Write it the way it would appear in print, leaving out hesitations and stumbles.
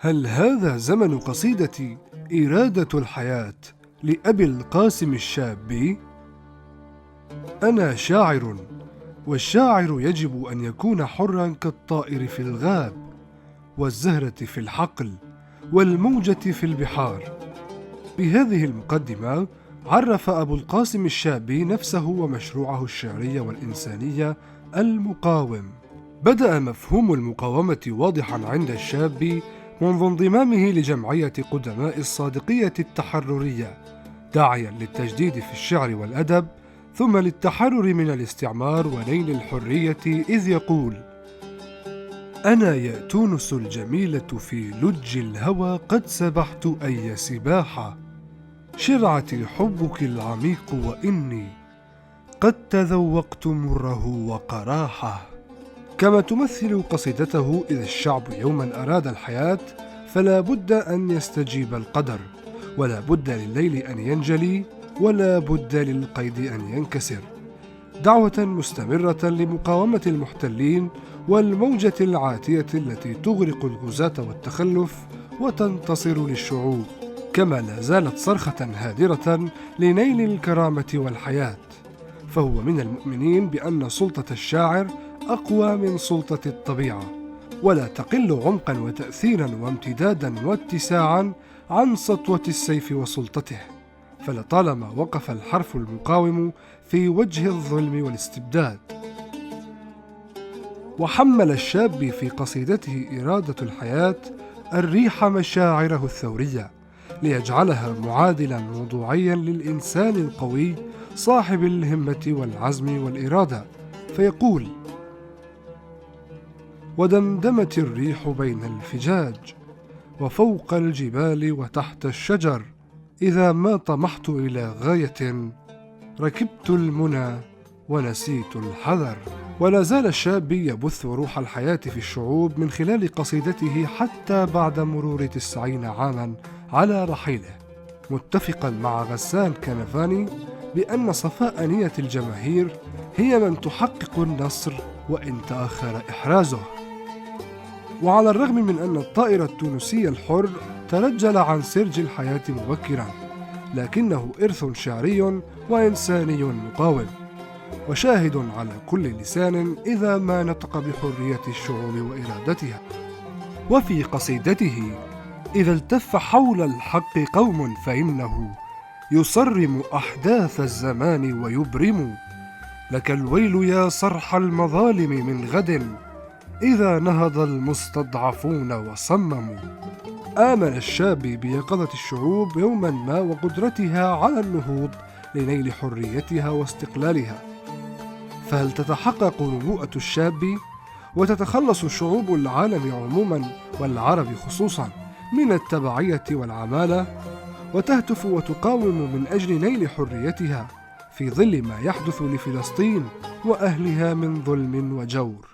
هل هذا زمن قصيدة إرادة الحياة لأبي القاسم الشابي؟ أنا شاعر، والشاعر يجب أن يكون حرا كالطائر في الغاب، والزهرة في الحقل، والموجة في البحار. بهذه المقدمة عرف أبو القاسم الشابي نفسه ومشروعه الشعري والإنساني المقاوم. بدأ مفهوم المقاومة واضحا عند الشاب منذ انضمامه لجمعية قدماء الصادقية التحررية، داعيا للتجديد في الشعر والأدب، ثم للتحرر من الاستعمار ونيل الحرية، إذ يقول: أنا يا تونس الجميلة في لج الهوى قد سبحت أي سباحة، شرعتي حبك العميق وإني قد تذوقت مره وقراحة. كما تمثل قصيدته إذا الشعب يوما أراد الحياة فلا بد أن يستجيب القدر، ولا بد لليل أن ينجلي، ولا بد للقيد أن ينكسر، دعوة مستمرة لمقاومة المحتلين والموجة العاتية التي تغرق الغزاة والتخلف وتنتصر للشعوب، كما لا زالت صرخة هادرة لنيل الكرامة والحياة. فهو من المؤمنين بأن سلطة الشاعر أقوى من سلطة الطبيعة، ولا تقل عمقا وتأثيرا وامتدادا واتساعا عن سطوة السيف وسلطته، فلطالما وقف الحرف المقاوم في وجه الظلم والاستبداد. وحمل الشاب في قصيدته إرادة الحياة الريح مشاعره الثورية، ليجعلها معادلا موضوعيا للإنسان القوي صاحب الهمة والعزم والإرادة، فيقول: ودمدمت الريح بين الفجاج وفوق الجبال وتحت الشجر، إذا ما طمحت إلى غاية ركبت المنى ونسيت الحذر. ولا زال الشاب يبث روح الحياة في الشعوب من خلال قصيدته حتى بعد مرور 90 عاما على رحيله، متفقا مع غسان كنفاني بأن صفاء نية الجماهير هي من تحقق النصر وإن تأخر إحرازه. وعلى الرغم من أن الطائر التونسي الحر ترجل عن سرج الحياة مبكرا، لكنه إرث شعري وإنساني مقاوم، وشاهد على كل لسان إذا ما نطق بحرية الشعوب وإرادتها. وفي قصيدته إذا التف حول الحق قوم فإنه يصرم أحداث الزمان ويبرم، لك الويل يا صرح المظالم من غد إذا نهض المستضعفون وصمموا. آمن الشاب بيقظة الشعوب يوما ما وقدرتها على النهوض لنيل حريتها واستقلالها. فهل تتحقق نبوءة الشاب وتتخلص شعوب العالم عموما والعرب خصوصا من التبعية والعمالة، وتهتف وتقاوم من أجل نيل حريتها في ظل ما يحدث لفلسطين وأهلها من ظلم وجور؟